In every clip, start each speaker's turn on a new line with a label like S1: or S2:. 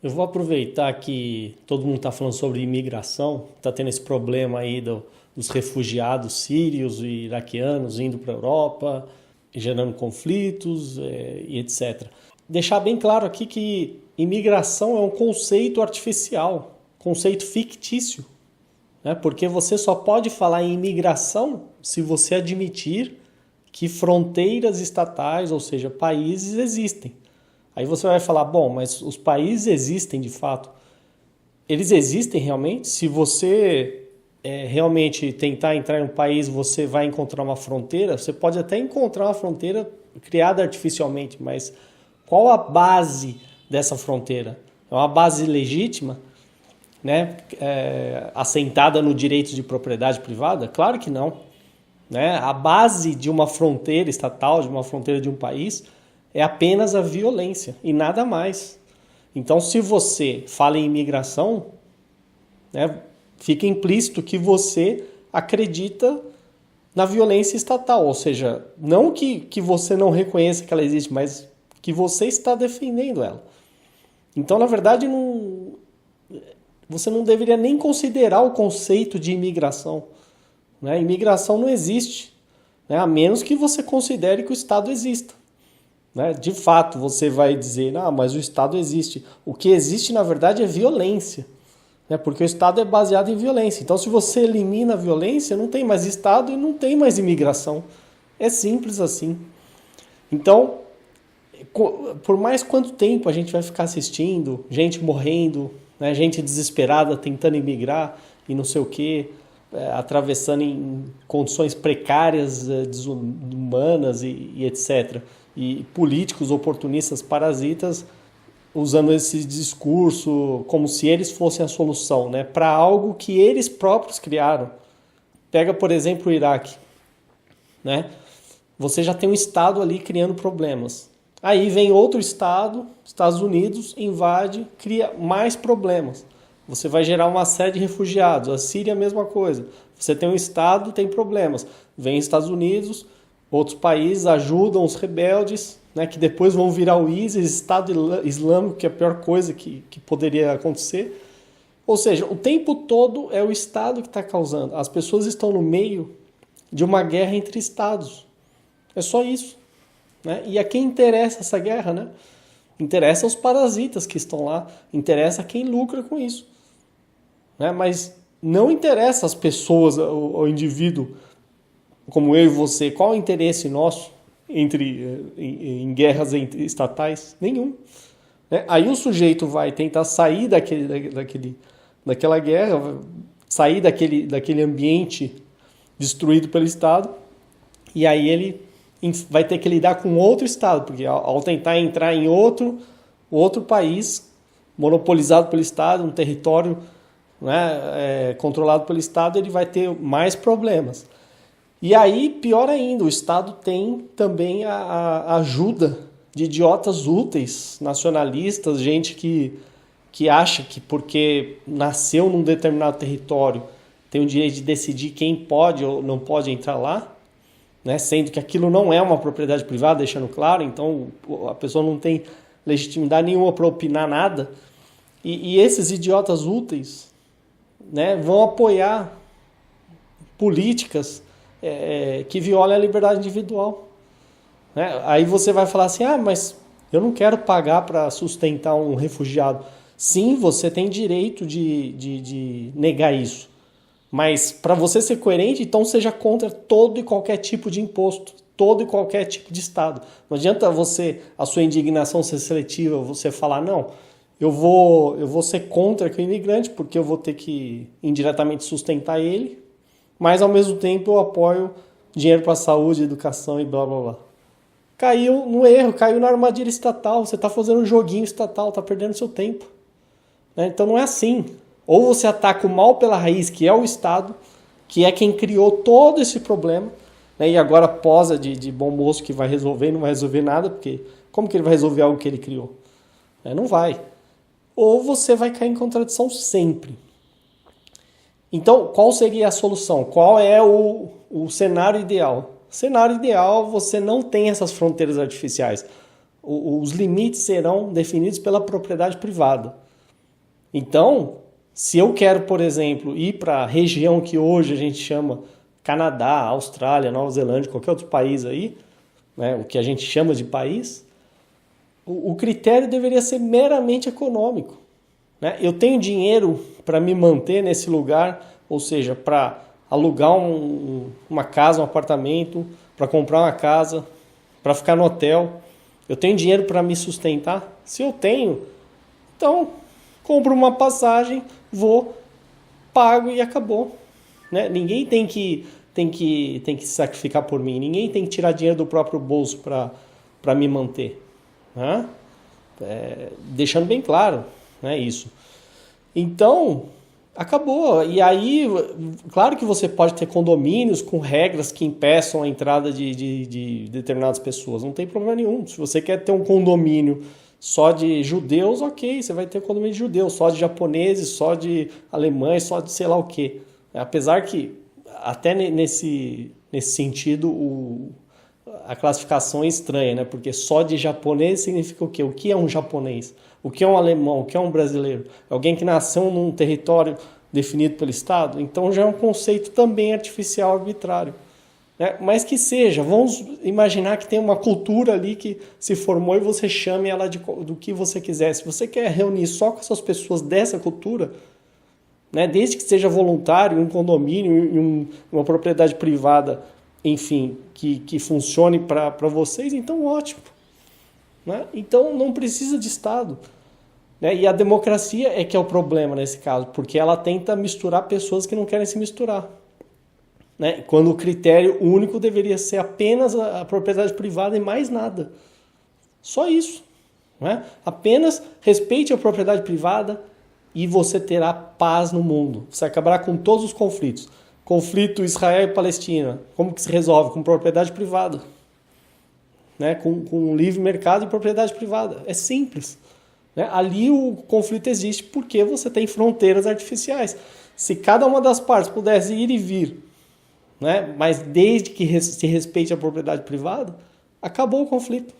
S1: Eu vou aproveitar que todo mundo está falando sobre imigração, está tendo esse problema aí dos refugiados sírios e iraquianos indo para a Europa, gerando conflitos e etc. Deixar bem claro aqui que imigração é um conceito artificial, conceito fictício, né? Porque você só pode falar em imigração se você admitir que fronteiras estatais, ou seja, países, existem. Aí você vai falar, bom, mas os países existem de fato. Eles existem realmente? Se você realmente tentar entrar em um país, você vai encontrar uma fronteira? Você pode até encontrar uma fronteira criada artificialmente, mas qual a base dessa fronteira? É uma base legítima, né? Assentada no direito de propriedade privada? Claro que não. Né? A base de uma fronteira estatal, de uma fronteira de um país, é apenas a violência e nada mais. Então, se você fala em imigração, né, fica implícito que você acredita na violência estatal, ou seja, não que você não reconheça que ela existe, mas que você está defendendo ela. Então, na verdade, você não deveria nem considerar o conceito de imigração. Né? Imigração não existe, né? A menos que você considere que o Estado exista. Né? De fato, você vai dizer, mas o Estado existe. O que existe, na verdade, é violência. Né? Porque o Estado é baseado em violência. Então, se você elimina a violência, não tem mais Estado e não tem mais imigração. É simples assim. Então, por mais quanto tempo a gente vai ficar assistindo, gente morrendo, né? Gente desesperada tentando imigrar e não sei o quê, atravessando em condições precárias, desumanas e etc., e políticos oportunistas parasitas usando esse discurso como se eles fossem a solução, né, para algo que eles próprios criaram. Pega, por exemplo, o Iraque. Né? Você já tem um Estado ali criando problemas. Aí vem outro Estado, Estados Unidos, invade, cria mais problemas. Você vai gerar uma série de refugiados. A Síria é a mesma coisa. Você tem um Estado, tem problemas. Vem Estados Unidos, outros países ajudam os rebeldes, né, que depois vão virar o ISIS, Estado Islâmico, que é a pior coisa que poderia acontecer. Ou seja, o tempo todo é o Estado que está causando. As pessoas estão no meio de uma guerra entre Estados. É só isso. Né? E a quem interessa essa guerra? Né? Interessa aos parasitas que estão lá. Interessa a quem lucra com isso. Né? Mas não interessa às pessoas, ao indivíduo, como eu e você. Qual é o interesse nosso em guerras estatais? Nenhum. Né? Aí o sujeito vai tentar sair daquela guerra, sair daquele ambiente destruído pelo Estado, e aí ele vai ter que lidar com outro Estado, porque ao tentar entrar em outro país, monopolizado pelo Estado, um território, né, controlado pelo Estado, ele vai ter mais problemas. E aí, pior ainda, o Estado tem também a ajuda de idiotas úteis, nacionalistas, gente que acha que porque nasceu num determinado território tem o direito de decidir quem pode ou não pode entrar lá, né? Sendo que aquilo não é uma propriedade privada, deixando claro, então a pessoa não tem legitimidade nenhuma para opinar nada. E esses idiotas úteis, né, vão apoiar políticas que violam a liberdade individual. Né? Aí você vai falar assim, mas eu não quero pagar para sustentar um refugiado. Sim, você tem direito de negar isso. Mas para você ser coerente, então seja contra todo e qualquer tipo de imposto, todo e qualquer tipo de Estado. Não adianta a sua indignação ser seletiva, você falar, não, eu vou ser contra o imigrante, porque eu vou ter que indiretamente sustentar ele, mas ao mesmo tempo eu apoio dinheiro para saúde, educação e blá blá blá. Caiu no erro, caiu na armadilha estatal, você está fazendo um joguinho estatal, está perdendo seu tempo. Né? Então não é assim. Ou você ataca o mal pela raiz, que é o Estado, que é quem criou todo esse problema, né? E agora posa de bom moço que vai resolver e não vai resolver nada, porque como que ele vai resolver algo que ele criou? Não vai. Ou você vai cair em contradição sempre. Então, qual seria a solução? Qual é o cenário ideal? Cenário ideal, você não tem essas fronteiras artificiais. Os limites serão definidos pela propriedade privada. Então, se eu quero, por exemplo, ir para a região que hoje a gente chama Canadá, Austrália, Nova Zelândia, qualquer outro país aí, né, o que a gente chama de país, o critério deveria ser meramente econômico. Né? Eu tenho dinheiro para me manter nesse lugar, ou seja, para alugar uma casa, um apartamento, para comprar uma casa, para ficar no hotel. Eu tenho dinheiro para me sustentar? Se eu tenho, então compro uma passagem, vou, pago e acabou. Né? Ninguém tem que se sacrificar por mim, ninguém tem que tirar dinheiro do próprio bolso para me manter. Né? Deixando bem claro, né, isso. Então, acabou. E aí, claro que você pode ter condomínios com regras que impeçam a entrada de determinadas pessoas, não tem problema nenhum. Se você quer ter um condomínio só de judeus, ok, você vai ter um condomínio de judeus, só de japoneses, só de alemães, só de sei lá o quê. Apesar que, até nesse sentido, a classificação é estranha, né? Porque só de japonês significa o quê? O que é um japonês? O que é um alemão? O que é um brasileiro? Alguém que nasceu num território definido pelo Estado? Então já é um conceito também artificial, arbitrário. Né? Mas que seja, vamos imaginar que tem uma cultura ali que se formou e você chame ela do que você quiser. Se você quer reunir só com essas pessoas dessa cultura, né? Desde que seja voluntário, um condomínio, uma propriedade privada, enfim, que funcione para vocês, então ótimo. Né? Então não precisa de Estado. Né? E a democracia é que é o problema nesse caso, porque ela tenta misturar pessoas que não querem se misturar. Né? Quando o critério único deveria ser apenas a propriedade privada e mais nada. Só isso. Né? Apenas respeite a propriedade privada e você terá paz no mundo. Você acabará com todos os conflitos. Conflito Israel e Palestina, como que se resolve? Com propriedade privada. Né? Com livre mercado e propriedade privada. É simples. Né? Ali o conflito existe porque você tem fronteiras artificiais. Se cada uma das partes pudesse ir e vir, né? Mas desde que se respeite a propriedade privada, acabou o conflito.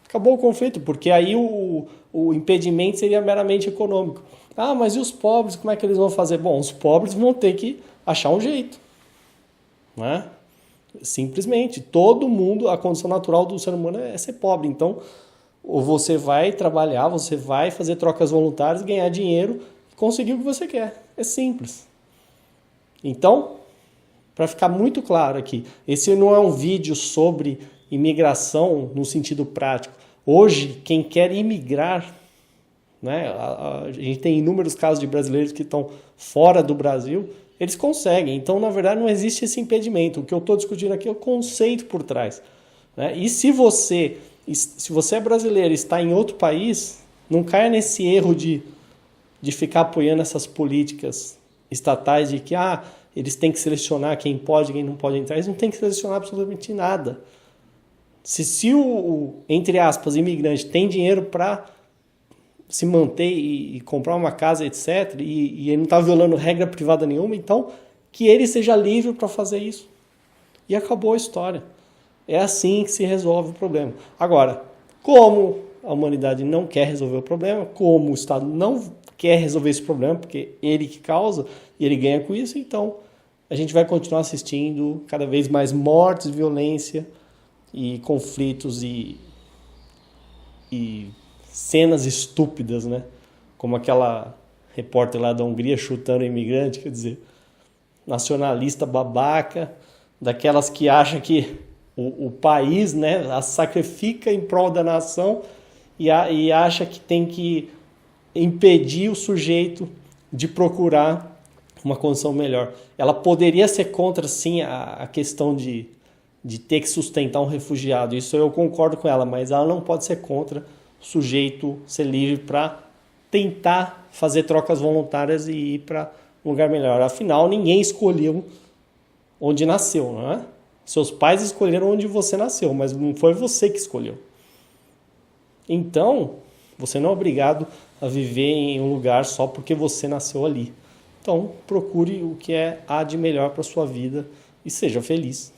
S1: Acabou o conflito, porque aí o impedimento seria meramente econômico. Ah, mas e os pobres, como é que eles vão fazer? Bom, os pobres vão ter que achar um jeito. Né? Simplesmente, todo mundo, a condição natural do ser humano é ser pobre. Então, ou você vai trabalhar, você vai fazer trocas voluntárias, ganhar dinheiro e conseguir o que você quer. É simples. Então, para ficar muito claro aqui, esse não é um vídeo sobre imigração no sentido prático. Hoje, quem quer imigrar, né, a gente tem inúmeros casos de brasileiros que estão fora do Brasil, eles conseguem. Então, na verdade, não existe esse impedimento. O que eu estou discutindo aqui é o conceito por trás. Né? E se você é brasileiro e está em outro país, não caia nesse erro de ficar apoiando essas políticas estatais de que eles têm que selecionar quem pode e quem não pode entrar. Eles não têm que selecionar absolutamente nada. Se o entre aspas, imigrante tem dinheiro para se manter e comprar uma casa, etc., e ele não está violando regra privada nenhuma, então que ele seja livre para fazer isso. E acabou a história. É assim que se resolve o problema. Agora, como a humanidade não quer resolver o problema, como o Estado não quer resolver esse problema, porque ele que causa e ele ganha com isso, então a gente vai continuar assistindo cada vez mais mortes, violência e conflitos e cenas estúpidas, né? Como aquela repórter lá da Hungria chutando o imigrante, quer dizer, nacionalista babaca, daquelas que acham que o país, né, a sacrifica em prol da nação e acha que tem que impedir o sujeito de procurar uma condição melhor. Ela poderia ser contra, sim, a questão de ter que sustentar um refugiado. Isso eu concordo com ela, mas ela não pode ser contra o sujeito ser livre para tentar fazer trocas voluntárias e ir para um lugar melhor. Afinal, ninguém escolheu onde nasceu, não é? Seus pais escolheram onde você nasceu, mas não foi você que escolheu. Então, você não é obrigado a viver em um lugar só porque você nasceu ali. Então, procure o que há de melhor para a sua vida e seja feliz.